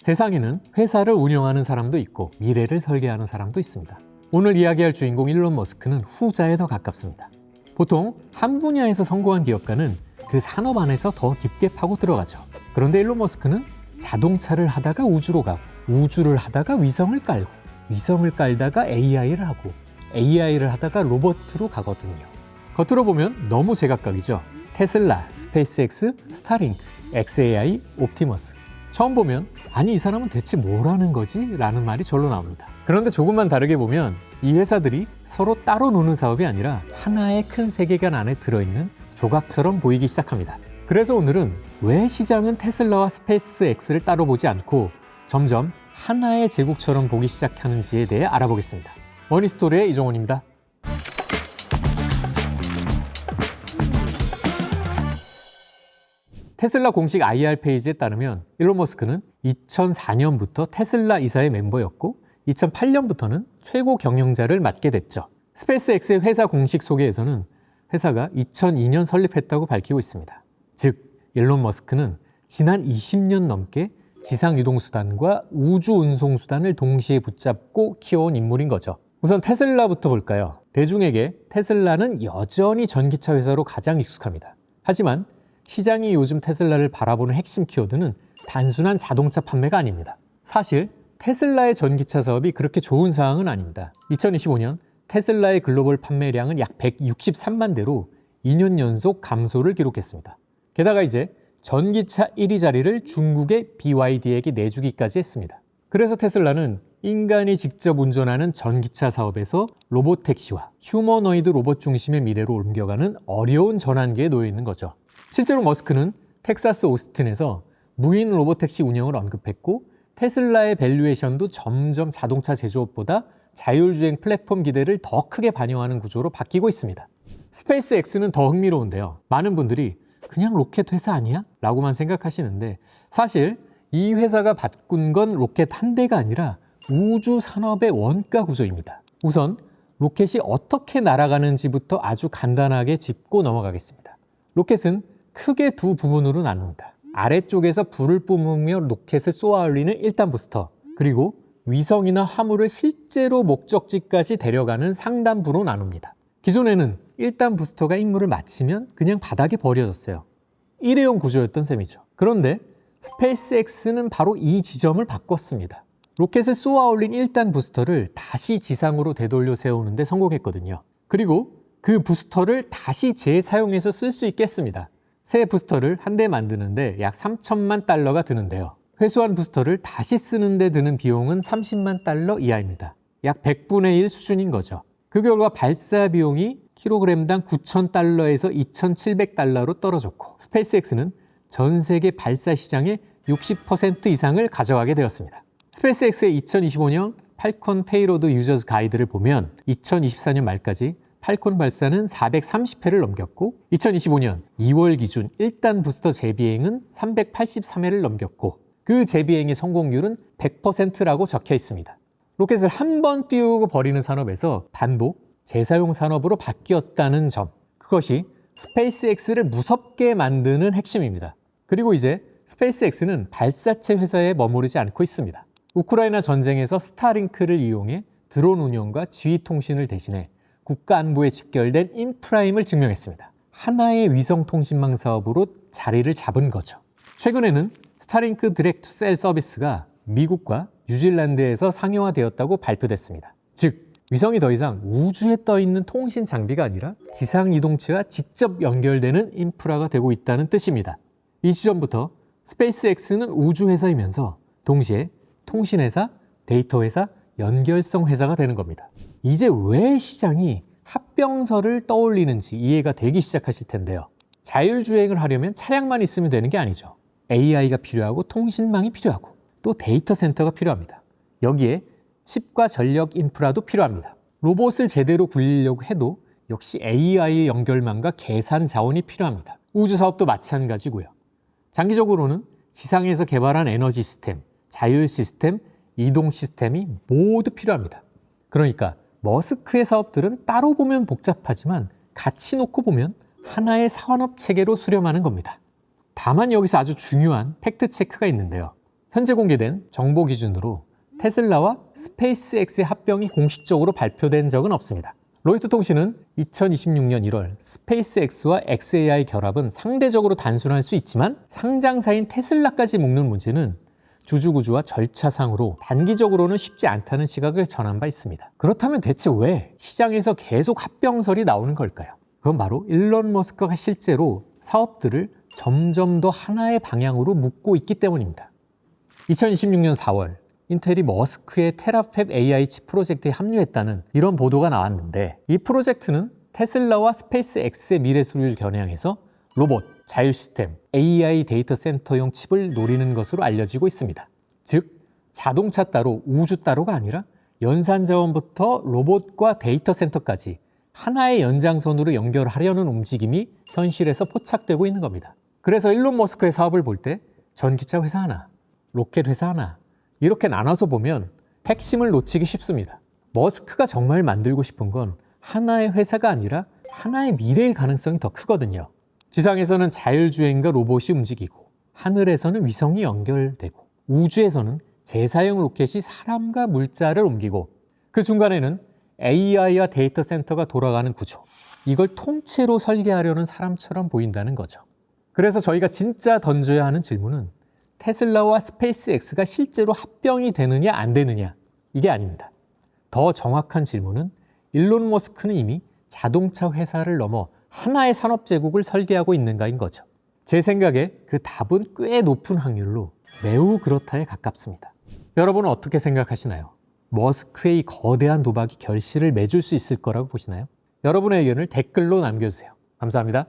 세상에는 회사를 운영하는 사람도 있고 미래를 설계하는 사람도 있습니다. 오늘 이야기할 주인공 일론 머스크는 후자에 더 가깝습니다. 보통 한 분야에서 성공한 기업가는 그 산업 안에서 더 깊게 파고 들어가죠. 그런데 일론 머스크는 자동차를 하다가 우주로 가고, 우주를 하다가 위성을 깔고, 위성을 깔다가 AI를 하고, AI를 하다가 로봇으로 가거든요. 겉으로 보면 너무 제각각이죠. 테슬라, 스페이스X, 스타링크, xAI, 옵티머스. 처음 보면 아니 이 사람은 대체 뭘 하는 거지? 라는 말이 절로 나옵니다. 그런데 조금만 다르게 보면 이 회사들이 서로 따로 노는 사업이 아니라 하나의 큰 세계관 안에 들어있는 조각처럼 보이기 시작합니다. 그래서 오늘은 왜 시장은 테슬라와 스페이스X를 따로 보지 않고 점점 하나의 제국처럼 보기 시작하는지에 대해 알아보겠습니다. 머니스토리의 이종원입니다. 테슬라 공식 IR 페이지에 따르면 일론 머스크는 2004년부터 테슬라 이사의 멤버였고 2008년부터는 최고 경영자를 맡게 됐죠. 스페이스X의 회사 공식 소개에서는 회사가 2002년 설립했다고 밝히고 있습니다. 즉, 일론 머스크는 지난 20년 넘게 지상유동수단과 우주운송수단을 동시에 붙잡고 키워온 인물인 거죠. 우선 테슬라부터 볼까요? 대중에게 테슬라는 여전히 전기차 회사로 가장 익숙합니다. 하지만 시장이 요즘 테슬라를 바라보는 핵심 키워드는 단순한 자동차 판매가 아닙니다. 사실 테슬라의 전기차 사업이 그렇게 좋은 상황은 아닙니다. 2025년 테슬라의 글로벌 판매량은 약 163만 대로 2년 연속 감소를 기록했습니다. 게다가 이제 전기차 1위 자리를 중국의 BYD에게 내주기까지 했습니다. 그래서 테슬라는 인간이 직접 운전하는 전기차 사업에서 로봇택시와 휴머노이드 로봇 중심의 미래로 옮겨가는 어려운 전환기에 놓여 있는 거죠. 실제로 머스크는 텍사스 오스틴에서 무인 로봇택시 운영을 언급했고 테슬라의 밸류에이션도 점점 자동차 제조업보다 자율주행 플랫폼 기대를 더 크게 반영하는 구조로 바뀌고 있습니다. 스페이스X는 더 흥미로운데요. 많은 분들이 그냥 로켓 회사 아니야? 라고만 생각하시는데 사실 이 회사가 바꾼 건 로켓 한 대가 아니라 우주 산업의 원가 구조입니다. 우선 로켓이 어떻게 날아가는지부터 아주 간단하게 짚고 넘어가겠습니다. 로켓은 크게 두 부분으로 나눕니다. 아래쪽에서 불을 뿜으며 로켓을 쏘아 올리는 1단 부스터, 그리고 위성이나 화물을 실제로 목적지까지 데려가는 상단부로 나눕니다. 기존에는 1단 부스터가 임무를 마치면 그냥 바닥에 버려졌어요. 일회용 구조였던 셈이죠. 그런데 스페이스X는 바로 이 지점을 바꿨습니다. 로켓을 쏘아 올린 1단 부스터를 다시 지상으로 되돌려 세우는 데 성공했거든요. 그리고 그 부스터를 다시 재사용해서 쓸 수 있게 했습니다. 새 부스터를 한 대 만드는데 약 3천만 달러가 드는데요. 회수한 부스터를 다시 쓰는데 드는 비용은 30만 달러 이하입니다. 약 100분의 1 수준인 거죠. 그 결과 발사 비용이 킬로그램당 9,000달러에서 2,700달러로 떨어졌고 스페이스X는 전 세계 발사 시장의 60% 이상을 가져가게 되었습니다. 스페이스X의 2025년 팔콘 페이로드 유저스 가이드를 보면 2024년 말까지 팔콘 발사는 430회를 넘겼고 2025년 2월 기준 1단 부스터 재비행은 383회를 넘겼고 그 재비행의 성공률은 100%라고 적혀 있습니다. 로켓을 한 번 띄우고 버리는 산업에서 반복, 재사용 산업으로 바뀌었다는 점, 그것이 스페이스X를 무섭게 만드는 핵심입니다. 그리고 이제 스페이스X는 발사체 회사에 머무르지 않고 있습니다. 우크라이나 전쟁에서 스타링크를 이용해 드론 운영과 지휘 통신을 대신해 국가 안보에 직결된 인프라임을 증명했습니다. 하나의 위성통신망 사업으로 자리를 잡은 거죠. 최근에는 스타링크 디렉트 셀 서비스가 미국과 뉴질랜드에서 상용화되었다고 발표됐습니다. 즉, 위성이 더 이상 우주에 떠 있는 통신 장비가 아니라 지상 이동체와 직접 연결되는 인프라가 되고 있다는 뜻입니다. 이 시점부터 스페이스X는 우주회사이면서 동시에 통신회사, 데이터회사, 연결성 회사가 되는 겁니다. 이제 왜 시장이 합병설을 떠올리는지 이해가 되기 시작하실 텐데요. 자율주행을 하려면 차량만 있으면 되는 게 아니죠. AI가 필요하고 통신망이 필요하고 또 데이터 센터가 필요합니다. 여기에 칩과 전력 인프라도 필요합니다. 로봇을 제대로 굴리려고 해도 역시 AI의 연결망과 계산 자원이 필요합니다. 우주 사업도 마찬가지고요. 장기적으로는 지상에서 개발한 에너지 시스템, 자율 시스템, 이동 시스템이 모두 필요합니다. 그러니까 머스크의 사업들은 따로 보면 복잡하지만 같이 놓고 보면 하나의 산업 체계로 수렴하는 겁니다. 다만 여기서 아주 중요한 팩트 체크가 있는데요. 현재 공개된 정보 기준으로 테슬라와 스페이스X의 합병이 공식적으로 발표된 적은 없습니다. 로이터 통신은 2026년 1월 스페이스X와 xAI 결합은 상대적으로 단순할 수 있지만 상장사인 테슬라까지 묶는 문제는 주주구조와 절차상으로 단기적으로는 쉽지 않다는 시각을 전한 바 있습니다. 그렇다면 대체 왜 시장에서 계속 합병설이 나오는 걸까요? 그건 바로 일론 머스크가 실제로 사업들을 점점 더 하나의 방향으로 묶고 있기 때문입니다. 2026년 4월 인텔이 머스크의 테라팹 AI 칩 프로젝트에 합류했다는 이런 보도가 나왔는데, 이 프로젝트는 테슬라와 스페이스X의 미래 수리를 겨냥해서 로봇, 자율 시스템, AI 데이터 센터용 칩을 노리는 것으로 알려지고 있습니다. 즉, 자동차 따로 우주 따로가 아니라 연산 자원부터 로봇과 데이터 센터까지 하나의 연장선으로 연결하려는 움직임이 현실에서 포착되고 있는 겁니다. 그래서 일론 머스크의 사업을 볼 때 전기차 회사 하나, 로켓 회사 하나 이렇게 나눠서 보면 핵심을 놓치기 쉽습니다. 머스크가 정말 만들고 싶은 건 하나의 회사가 아니라 하나의 미래일 가능성이 더 크거든요. 지상에서는 자율주행과 로봇이 움직이고, 하늘에서는 위성이 연결되고, 우주에서는 제사형 로켓이 사람과 물자를 옮기고, 그 중간에는 AI와 데이터 센터가 돌아가는 구조, 이걸 통째로 설계하려는 사람처럼 보인다는 거죠. 그래서 저희가 진짜 던져야 하는 질문은 테슬라와 스페이스X가 실제로 합병이 되느냐 안 되느냐, 이게 아닙니다. 더 정확한 질문은 일론 머스크는 이미 자동차 회사를 넘어 하나의 산업 제국을 설계하고 있는가인 거죠. 제 생각에 그 답은 꽤 높은 확률로 매우 그렇다에 가깝습니다. 여러분은 어떻게 생각하시나요? 머스크의 이 거대한 도박이 결실을 맺을 수 있을 거라고 보시나요? 여러분의 의견을 댓글로 남겨주세요. 감사합니다.